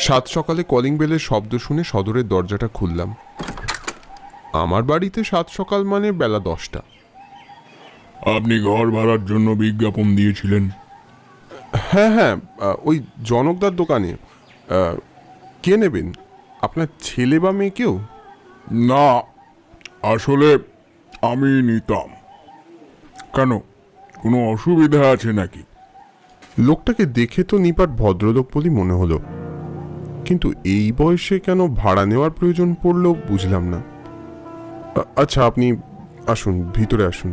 সাত সকালে কলিং বেলের শব্দ শুনে সদরের দরজাটা খুললাম। আমার বাড়িতে সাত সকাল মানে বেলা 10টা। আপনি ঘর ভাড়ার জন্য বিজ্ঞাপন দিয়েছিলেন? হ্যাঁ হ্যাঁ, ওই জনকদার দোকানে। কে নেবেন, আপনার ছেলে বা মেয়ে কেউ? না, আসলে আমি নিতাম। কেন, কোনো অসুবিধা আছে নাকি? লোকটাকে দেখে তো নিপাট ভদ্রলোক বলেই মনে হলো, কিন্তু এই বয়সে কেন ভাড়া নেওয়ার প্রয়োজন পড়লো বুঝলাম না। আচ্ছা, আপনি আসুন, ভিতরে আসুন।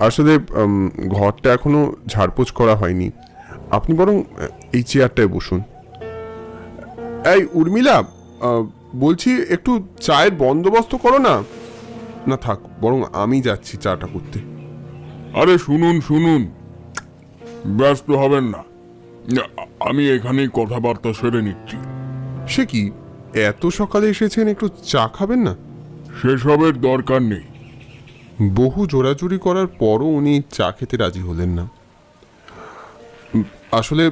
আসলে ঘরটা এখনো ঝাড়পোছ করা হয়নি। আপনি বরং এই চেয়ারটায় বসুন। এই উর্মিলা, বলছি একটু চায়ের বন্দোবস্ত করো না। না থাক, বরং আমি যাচ্ছি চাটা করতে। আরে শুনুন শুনুন, ব্যস্ত হবেন না, আমি এখানেই কথাবার্তা সেরে নিচ্ছি। সে কি, এত সকালে এসেছেন, একটু চা খাবেন না? সেসবের দরকার নেই। বহু জোরাজুরি করার পরও উনি চা খেতে রাজি হলেন না। আসলে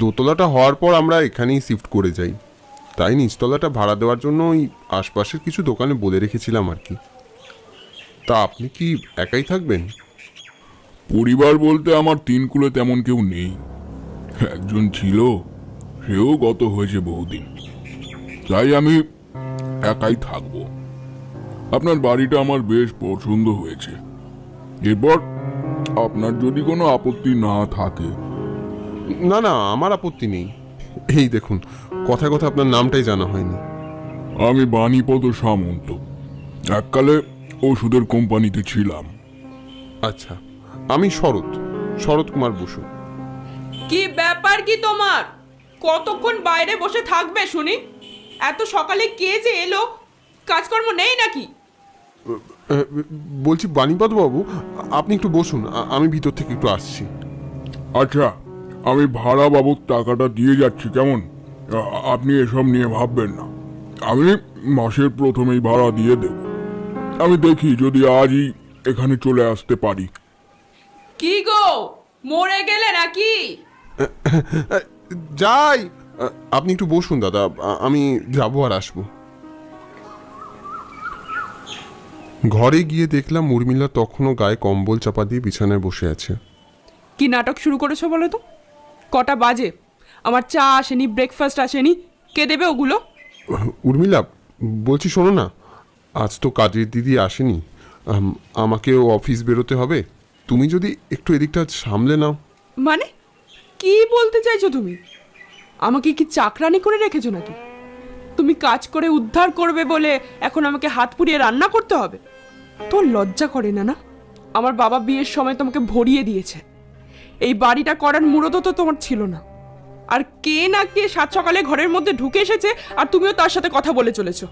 দোতলাটা হওয়ার পর আমরা এখানেই শিফট করে যাই, তাই নিচতলাটা ভাড়া দেওয়ার জন্য ওই আশপাশের কিছু দোকানে বলে রেখেছিলাম আর কি। তা আপনি কি একাই থাকবেন? পরিবার বলতে আমার তিন কুলে তেমন কেউ নেই। একজন ছিল, সেও গত হয়েছে বহুদিন, তাই আমি একাই থাকবো। আপনার বাড়িটা আমার বেশ পছন্দ হয়েছে। এরপর আপনার যদি কোনো আপত্তি না থাকে। না না, আমার আপত্তি নেই। এই দেখুন, কথায় কথা আপনার নামটাই জানা হয়নি। আমি বাণীপদ সামন্ত, এককালে ওষুধের কোম্পানিতে ছিলাম। আচ্ছা, আমি শরৎ, শরৎ কুমার বসু। কি ব্যাপার কি তোমার? কতক্ষণ বাইরে বসে থাকবে শুনি? এত সকালে কে যে এলো, কাজকর্ম নেই নাকি? বলছি বাণীপদ বাবু, আপনি একটু বসুন, আমি ভিতর থেকে একটু আসছি। আচ্ছা, আমি ভাড়া বাবদ টাকাটা দিয়ে যাচ্ছি, কেমন? আপনি এসব নিয়ে ভাববেন না, আমি মাসের প্রথমেই ভাড়া দিয়ে দেব। আমি দেখি যদি আজই এখানে চলে আসতে পারি। কি গো, মরে গেলে নাকি? যাই, আপনি একটু বসুন দাদা, আমি যাবো আর আসবো। ঘরে গিয়ে দেখলাম উর্মিলা তখনও গায়ে কম্বল চাপা দিয়ে বিছানায় বসে আছে। কি নাটক শুরু করেছো বলো তো? কটা বাজে? আমার চা আসেনি, ব্রেকফাস্ট আসেনি, কে দেবে ওগুলো? উর্মিলা, বলছি শোনো না, আজ তো কাজের দিদি আসেনি, আমাকেও অফিস বেরোতে হবে। তুমি যদি একটু এদিকটা সামলে নাও। মানে কি বলতে চাইছো তুমি? আমাকে কি চাকরানি করে রেখেছো নাকি? তুমি কাজ করে উদ্ধার করবে বলে এখন আমাকে হাত পুড়িয়ে রান্না করতে হবে? তোর লজ্জা করে না? না, আমার বাবা বিয়ের সময় তোমাকে ভরিয়ে দিয়েছে, এই বাড়িটা করার মুরতও তো তোমার ছিল না। আর কে না কে সাত সকালে ঘরের মধ্যে ঢুকে এসেছে, আর তুমিও তার সাথে কথা বলে চলেছো।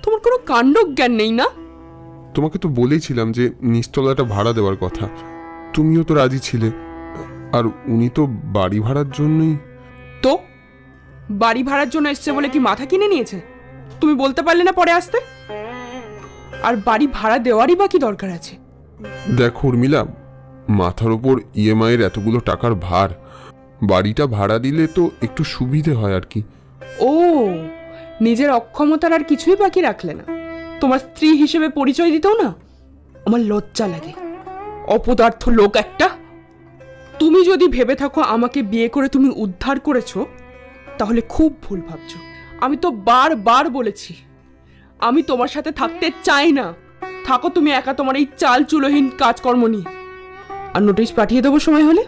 তোমার কোনো কাণ্ড জ্ঞান নেই না? তোমাকে তো বলেছিলাম যে নিচতলাটা ভাড়া দেওয়ার কথা, তুমিও তো রাজি ছিলে। আর উনি তো বাড়ি ভাড়ার জন্যই। তো বাড়ি ভাড়ার জন্য এসছে বলে কি মাথা কিনে নিয়েছে? তুমি বলতে পারলে না পরে আসতে? আর বাড়ি ভাড়া দেওয়ারই বা কি দরকার আছে? দেখো উর্মিলা, মাথার ওপর ইএমআই এর এতগুলো টাকার ভার, বাড়িটা ভাড়া দিলে তো একটু সুবিধে হয় আর কি। ও, নিজের অক্ষমতার আর কিছুই বাকি রাখলে না? তোমার স্ত্রী হিসেবে পরিচয় দিতেও না? আমার লজ্জা লাগে, অপদার্থ লোক একটা। তুমি যদি ভেবে থাকো আমাকে বিয়ে করে তুমি উদ্ধার করেছো, তাহলে খুব ভুল ভাবছো। আমি তো বারবার বলেছি আমি তোমার সাথে থাকতে চাই না। থাকো তুমি একা তোমার এই চাল চুলোহীন কাজকর্ম নিয়ে। আর নোটিশ পাঠিয়ে দেবো সময় হলে,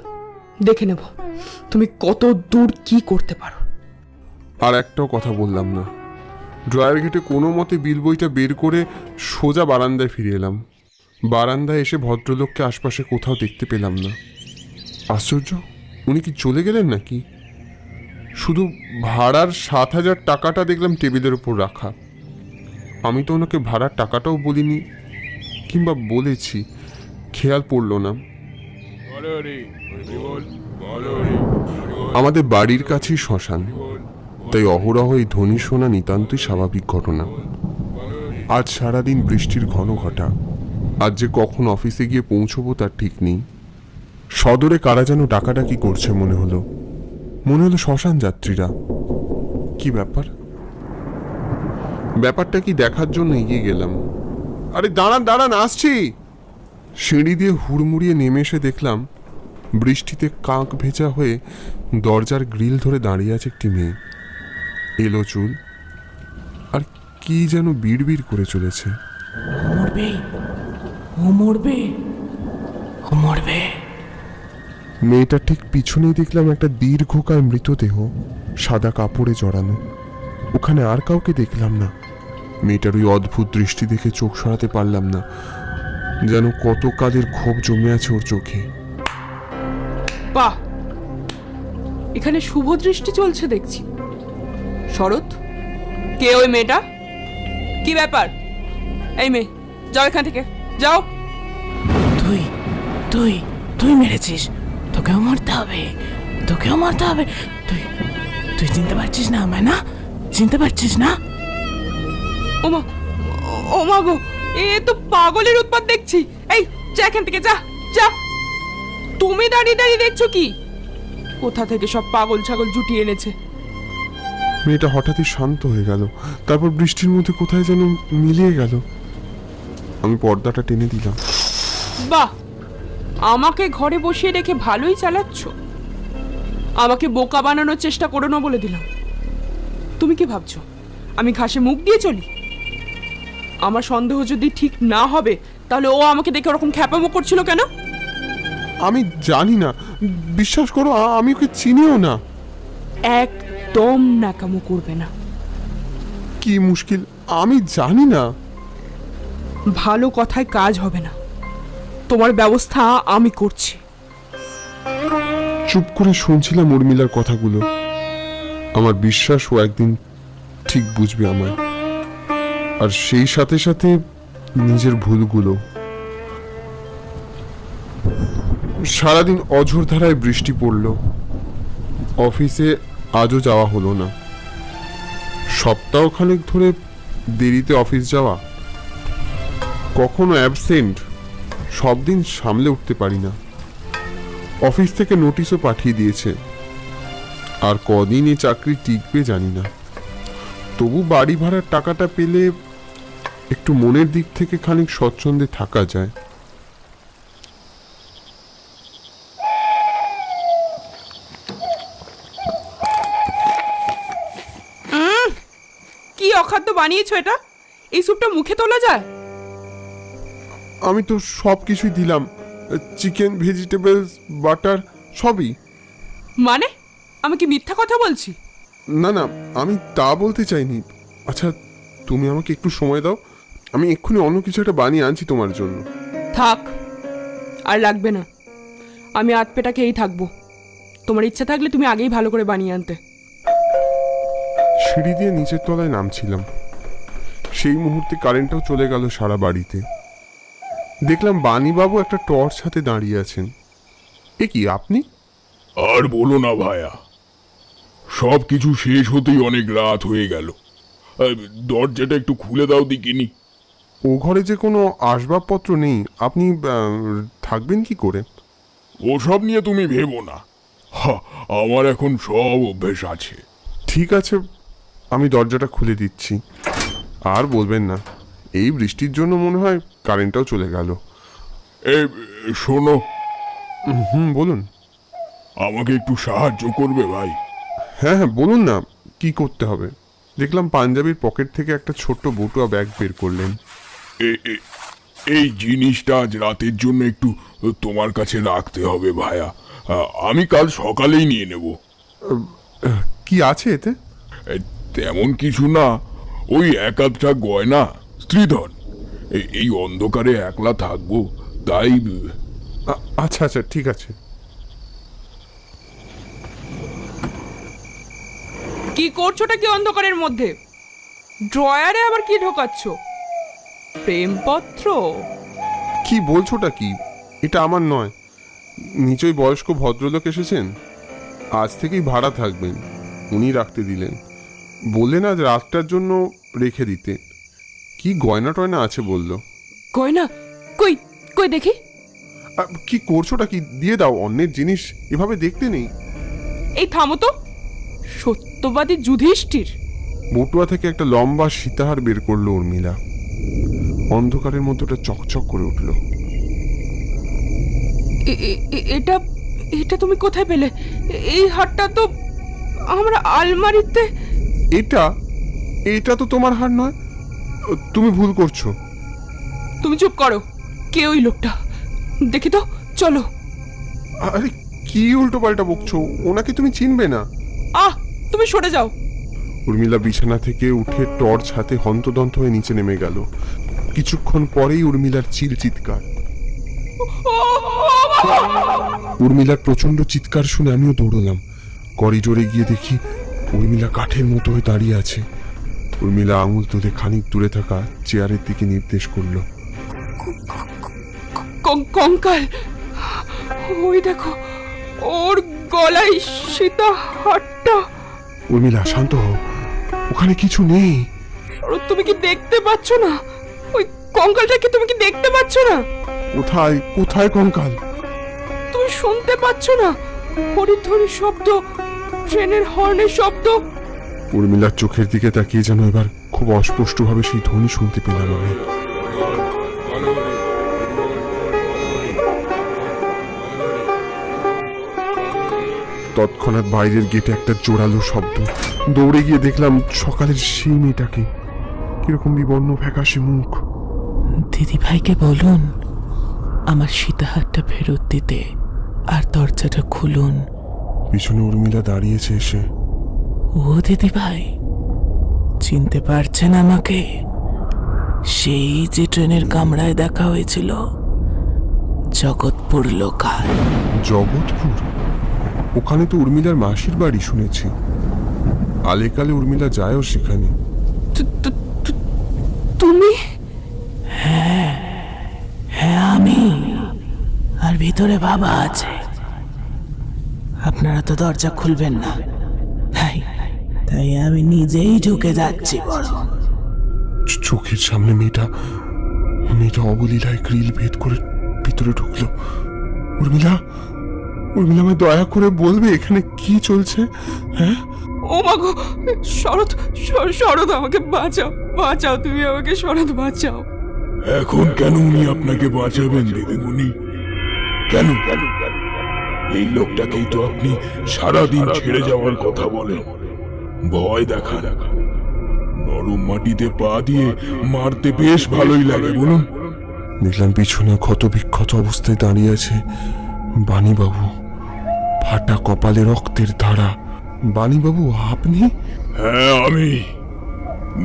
দেখে নেব তুমি কত দূর কি করতে পারো। আর একটাও কথা বললাম না। ড্রয়ার ঘেটে কোনো মতে বিল বইটা বের করে সোজা বারান্দায় ফিরে এলাম। বারান্দায় এসে ভদ্রলোককে আশপাশে কোথাও দেখতে পেলাম না। আশ্চর্য, উনি কি চলে গেলেন নাকি? শুধু ভাড়ার 7,000 টাকাটা দেখলাম টেবিলের উপর রাখা। আমি তো ওনাকে ভাড়ার টাকাটাও বলিনি, কিংবা বলেছি, খেয়াল পড়ল না। আমাদের বাড়ির কাছেই শ্মশান, তাই অহরহ এই ধ্বনি শোনা নিতান্তই স্বাভাবিক ঘটনা। আজ সারাদিন বৃষ্টির ঘন ঘটা। আজ যে কখন অফিসে গিয়ে পৌঁছবো তার ঠিক নেই। সদরে কারা যেন ডাকাডাকি করছে মনে হলো। মনে হলো শ্মশান যাত্রীরা। কি ব্যাপার? ব্যাপারটা কি দেখার জন্য এগিয়ে গেলাম। আরে দাঁড়ান দাঁড়ান, আসছি। সিঁড়ি দিয়ে হুড়মুড়িয়ে নেমে এসে দেখলাম বৃষ্টিতে কাক ভেজা হয়ে দরজার গ্রিল ধরে দাঁড়িয়ে আছে একটি মেয়ে। এলো চুল, আর কি যেন বিড়বিড় করে চলেছে। মরবে, ও মরবে, ও মরবে। মেয়েটার ঠিক পিছনেই দেখলাম একটা দীর্ঘকায় মৃতদেহ, সাদা কাপড়ে জড়ানো। ওখানে আর কাউকে দেখলাম না। মেয়েটার ওই অদ্ভুত দৃষ্টি দেখে চোখ সরাতে পারলাম না, যেন কত কালের ক্ষোভ জমে আছে ওর চোখে। বাহ, এখানে শুভ দৃষ্টি চলছে দেখছি। শরৎ, কে ওই মেয়েটা? কি ব্যাপার? এই মেয়ে, যাও এখান থেকে, যাও। তুই তুই তুই মেরেছিস, তোকেও মরতে হবে, তোকেও মরতে হবে। তুই তুই চিনতে পারছিস না আমায়? না চিনতে পারছিস না? ওমা, ওমা গো, এ তো পাগলের উৎপাত দেখছি। এই, যা এখান থেকে, যা যা। তুমি দাঁড়িয়ে দাঁড়িয়ে দেখছো কি? কোথা থেকে সব পাগল ছাগল জুটিয়ে এনেছে। মেয়েটা হঠাৎই শান্ত হয়ে গেল, তারপর বৃষ্টির মধ্যে কোথায় যেন মিলিয়ে গেল। আমি পর্দাটা টেনে দিলাম। বাহ, আমাকে ঘরে বসিয়ে রেখে ভালোই চালাচ্ছ। আমাকে বোকা বানানোর চেষ্টা করো না বলে দিলাম। তুমি কি ভাবছো আমি ঘাসে মুখ দিয়ে চলি? আমার সন্দেহ যদি ঠিক না হবে, তাহলে ও আমাকে দেখে ওরকম খ্যাপামো করছিল কেন? আমি জানি না, বিশ্বাস করো, আমি ওকে চিনিও না। একদম ন্যাকামো করবে না। কি মুশকিল, আমি জানি না। ভালো কথায় কাজ হবে না, তোমার ব্যবস্থা আমি করছি। চুপ করে শুনছিলাম উর্মিলার কথাগুলো। আমার বিশ্বাস ও একদিন ঠিক বুঝবে আমায়, আর সেই সাথে সাথে নিজের ভুলগুলো। সারাদিন অঝোর ধারায় বৃষ্টি পড়ল। অফিসে আজও যাওয়া হলো না। সপ্তাহখানেক ধরে দেরিতে অফিস যাওয়া, কখনো অ্যাবসেন্ট, সব দিন সামলে উঠতে পারি না। অফিস থেকে নোটিশও পাঠিয়ে দিয়েছে, আর কদিন এই চাকরি টিকবে জানি না। তবু বাড়ি ভাড়ার টাকাটা পেলে একটু মনের দিক থেকে খানিক স্বচ্ছন্দে থাকা যায়। কি অখাদ্য বানিয়েছো এটা? এই স্যুপটা মুখে তোলা যায়? আমি তো সব কিছুই দিলাম, চিকেন, ভেজিটেবলস, বাটার, সবই। মানে আমি কি মিথ্যা কথা বলছি? না না, আমি তা বলতে চাইনি। আচ্ছা, তুমি আমাকে একটু সময় দাও, আমি এক্ষুনি অন্য কিছু একটা বানিয়ে আনছি তোমার জন্য। থাক, আর লাগবে না। আমি আধপেটা খেয়েই থাকবো। তোমার ইচ্ছা থাকলে তুমি আগেই ভালো করে বানিয়ে আনতে। সিঁড়ি দিয়ে নিচের তলায় নামছিলাম, সেই মুহূর্তে কারেন্টটাও চলে গেল সারা বাড়িতে। দেখলাম বাণীবাবু একটা টর্চ হাতে দাঁড়িয়ে আছেন। এ কি, আপনি? আর বলো না ভায়া, সব কিছু শেষ হতেই অনেক রাত হয়ে গেল। দরজাটা একটু খুলে দাও দিকিনি। ও ঘরে যে কোনো আসবাবপত্র নেই, আপনি থাকবেন কি করে? ওসব নিয়ে তুমি ভেবো না, আমার এখন সব অভ্যেস আছে। ঠিক আছে, আমি দরজাটা খুলে দিচ্ছি। আর বলবেন না, এই বৃষ্টির জন্য মনে হয় কারেন্টটাও চলে গেল। শোনো, বলুন। আমাকে একটু সাহায্য করবে ভাই? হ্যাঁ হ্যাঁ, বলুন না, কি করতে হবে? দেখলাম পাঞ্জাবির পকেট থেকে একটা ছোট্ট বটুয়া ব্যাগ বের করলেন। এই জিনিসটা আজ রাতের জন্য একটু তোমার কাছে রাখতে হবে ভায়া। আমি কাল সকালেই নিয়ে নেব। কি আছে এতে? তেমন কিছু না, ওই এক আধটা গয়না, স্ত্রীধন। এই অন্ধকারে একলা থাকবো তাই। আচ্ছা আচ্ছা, ঠিক আছে। কি করছোটা কি অন্ধকারের মধ্যে? ড্রয়ারে আবার কি ঢোকাচ্ছ? প্রেমপত্র? কি বলছোটা কি? এটা আমার নয়। নিচই বয়স্ক ভদ্রলোক এসেছেন, আজ থেকেই ভাড়া থাকবেন, উনি রাখতে দিলেন। বললেন আজ রাতটার জন্য রেখে দিতে। কি গয়না টয়না আছে বললো। গয়না? কই কই দেখি। কি করছোটা কি? দিয়ে দাও, অন্যের জিনিস এভাবে দেখতে নেই। এই থামো তো, সত্যবাদী যুধিষ্ঠির। বটুয়া থেকে একটা লম্বা সীতাহার বের করলো উর্মিলা। অন্ধকারের মধ্যে ওটা চকচক করে উঠল। এটা এটা তুমি কোথায় পেলে? এই হারটা তো আমরা আলমারিতে। এটা এটা তো তোমার হার নয়, তুমি ভুল করছো। তুমি চুপ করো। কে ওই লোকটা? দেখি তো, চলো। আরে কি উল্টো পাল্টা বকছো? ওনাকে তুমি চিনবে না। তুমি সরে যাও। উর্মিলা বিছানা থেকে উঠে টর্চ হাতে হন্তদন্ত হয়ে নিচে নেমে গেল। কিছুক্ষণ পরেই উর্মিলার চিৎকার। উর্মিলার প্রচন্ড চিৎকার শুনে আমিও দৌড়লাম। করিডোরে গিয়ে দেখি উর্মিলা কাঠের মতো হয়ে দাঁড়িয়ে আছে। উর্মিলা আঙুল তুলে খানিক দূরে থাকা চেয়ারের দিকে নির্দেশ করলো। কঙ্কাল, ওই দেখো, ওর গলায় সীতা হারটা। উর্মিলা শান্ত হও, ওখানে কিছু নেই। তুমি কি দেখতে পাচ্ছ না? ওই কঙ্কালটাকে তুমি কি দেখতে পাচ্ছ না? কোথায় কোথায় কঙ্কাল? তুমি শুনতে পাচ্ছ না? হরিধ্বনির শব্দ, ট্রেনের হর্নের শব্দ। উর্মিলার চোখের দিকে তাকিয়ে যেন এবার খুব অস্পষ্টভাবে সেই ধ্বনি শুনতে পেলাম আমি। তৎক্ষণাৎ বাইরের গেটে একটা জোরালো শব্দ। দৌড়ে গিয়ে দেখলাম সকালের সেই মেয়েটাকে, কিরকম বিবর্ণ ফ্যাকাশে মুখ। দিদি ভাইকে বলুন আমার সীতাহারটা ফেরত দিতে, আর দরজাটা খুলুন। পিছনে উর্মিলা দাঁড়িয়েছে এসে। ও দিদি ভাই, চিনতে পারছেন আমাকে? সেই যে ট্রেনের কামরায় দেখা হয়েছিল, জগৎপুর লোকাল। জগৎপুর? ওখানে তো উর্মিলার মাসির বাড়ি শুনেছি। আলেকালে উর্মিলা যায়ও সেখানে। তুমি? হ্যাঁ, আমি। আর ভিতরে বাবা আছে। আপনারা তো দরজা খুলবেন না, তাই আমি নিজেই ঢুকে যাচ্ছি। বড় চোখের সামনে মেয়েটা অবলীলায় গ্রিল ভেদ করে ভিতরে ঢুকলো। উর্মিলা, উর্মিলা আমায় দয়া করে বলবে এখানে কি চলছে? হ্যাঁ? ও মাগো, শরৎ, শরৎ আমাকে বাঁচাও, বাঁচাও, তুমি আমাকে, শরৎ বাঁচাও। এখন কেন উনি আপনাকে বাঁচাবেন দিদিমণি? কেন? এই লোকটাকেই তো আপনি সারাদিন ছেড়ে যাওয়ার কথা বলেন, ভয় দেখান। নরম মাটিতে পা দিয়ে মারতে বেশ ভালোই লাগে, বলুন। দেখলাম পিছনে ক্ষত বিক্ষত অবস্থায় দাঁড়িয়ে আছে বাণীবাবু, ফাটা কপালে রক্তের ধারা। বাণীবাবু আপনি? হ্যাঁ আমি।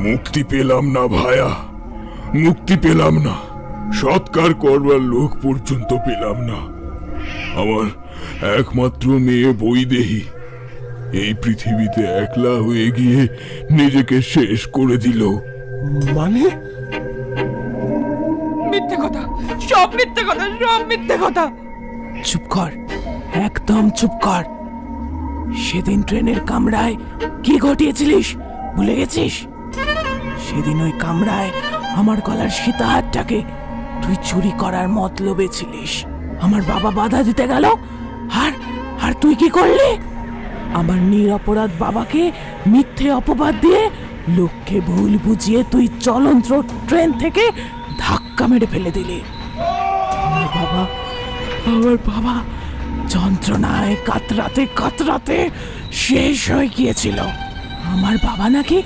মুক্তি পেলাম না ভায়া, মুক্তি পেলাম না। সৎকার করবার লোক পর্যন্ত পেলাম না। আমার একমাত্র মেয়ে বৈদেহী এই পৃথিবীতে একলা হয়ে গিয়ে নিজেকে শেষ করে দিল। মানে? মিথ্যে কথা, সব মিথ্যে কথা, সব মিথ্যে কথা। চুপ কর, একদম চুপ কর। সেদিন ট্রেনের কামরায় কি ঘটিয়েছিলিস ভুলে গেছিস? সেদিন ওই কামরায় আমার গলার সীতাহারটাকে তুই চুরি করার মতলবে ছিলিস। আমার বাবা বাধা দিতে গেল, আর তুই কি করলি? আমার নিরপরাধ বাবাকে মিথ্যে অপবাদ দিয়ে লোককে ভুল বুঝিয়ে তুই চলন্ত ট্রেন থেকে ধাক্কা মেরে ফেলে দিলি। আমার বাবা যন্ত্রণায় কাতরাতে কাতরাতে শেষ হয়ে গিয়েছিল। আমার বাবা নাকি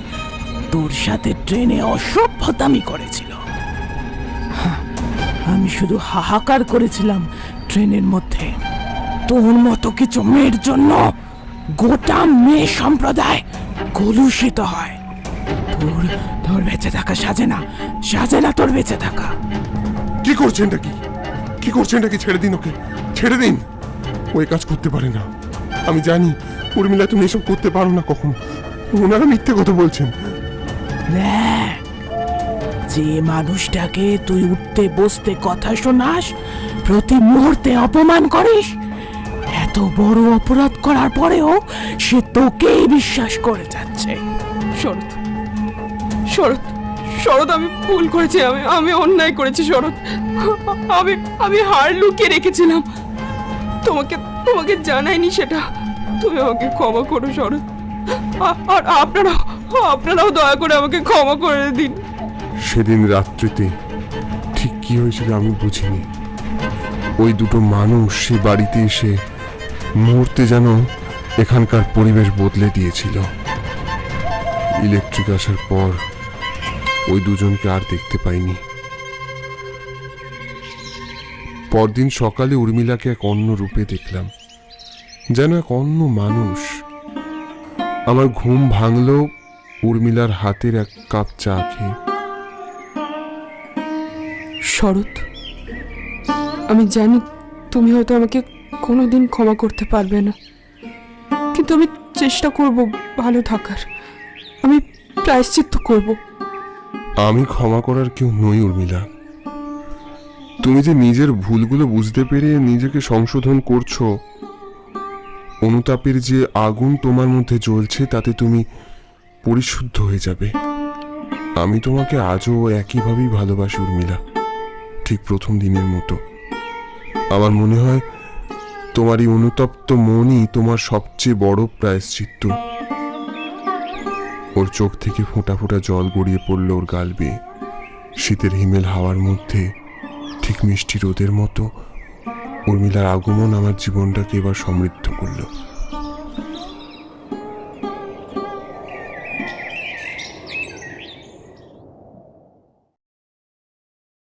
তোর সাথে ট্রেনে অসভ্যতামি করেছিল। আমি শুধু হাহাকার করেছিলাম ট্রেনের মধ্যে। তোর মতো কিছু মেয়ের জন্য গোটা মেয়ে সম্প্রদায় কলুষিত হয়। তোর বেঁচে থাকা সাজে না তোর বেঁচে থাকা। কি করছেনটা কি করছেনটা কি? ছেড়ে দিন ওকে, ছেড়ে দিন। ওই কাজ করতে পারে না। আমি জানি উর্মিলা তুমি এসব করতে পারো না কখনো। ওনারা মিথ্যে কথা বলছেন। দেখ, যে মানুষটাকে তুই উঠতে বসতে কথা শোনাস, প্রতি মুহূর্তে অপমান করিস, এত বড় অপরাধ করার পরেও সে তোকেই বিশ্বাস করে যাচ্ছে। শরৎ, শরৎ, শরৎ, আমি ভুল করেছি, আমি অন্যায় করেছি শরৎ। আমি হার লুকিয়ে রেখেছিলাম, তোমাকে জানাইনি সেটা। তুমি আমাকে ক্ষমা করো শরৎ। আর আপনারাও দয়া করে আমাকে ক্ষমা করে দিন। সেদিন রাত্রিতে ঠিক কি হয়েছিল আমি বুঝিনি। ওই দুটো মানুষ সে বাড়িতে এসে মুহূর্তে যেন এখানকার পরিবেশ বদলে দিয়েছিল। ইলেকট্রিক আসার পর ওই দুজনকে আর দেখতে পাইনি। পরদিন সকালে উর্মিলাকে এক অন্য রূপে দেখলাম, যেন এক অন্য মানুষ। আমার ঘুম ভাঙল উর্মিলার হাতের এক কাপ চা খেয়ে। শরৎ, আমি জানি তুমি হয়তো আমাকে কোনোদিন ক্ষমা করতে পারবে না, কিন্তু আমি চেষ্টা করব ভালো থাকার। আমি প্রায়শ্চিত্ত করব। আমি ক্ষমা করার কেউ নই উর্মিলা। তুমি যে নিজের ভুলগুলো বুঝতে পেরে নিজেকে সংশোধন করছো, অনুতাপের যে আগুন তোমার মধ্যে জ্বলছে তাতে তুমি পরিশুদ্ধ হয়ে যাবে। আমি তোমাকে আজও একইভাবেই ভালোবাসি উর্মিলা, ঠিক প্রথম দিনের মতো। আমার মনে হয় তোমার এই অনুতপ্ত মনই তোমার সবচেয়ে বড় প্রায়শ্চিত্ত। ওর চোখ থেকে ফোঁটা ফোঁটা জল গড়িয়ে পড়ল ওর গাল বেয়ে। শীতের হিমেল হাওয়ার মধ্যে ঠিক মিষ্টি রোদের মতো উর্মিলার আগমন আমার জীবনটাকে এবার সমৃদ্ধ করলো।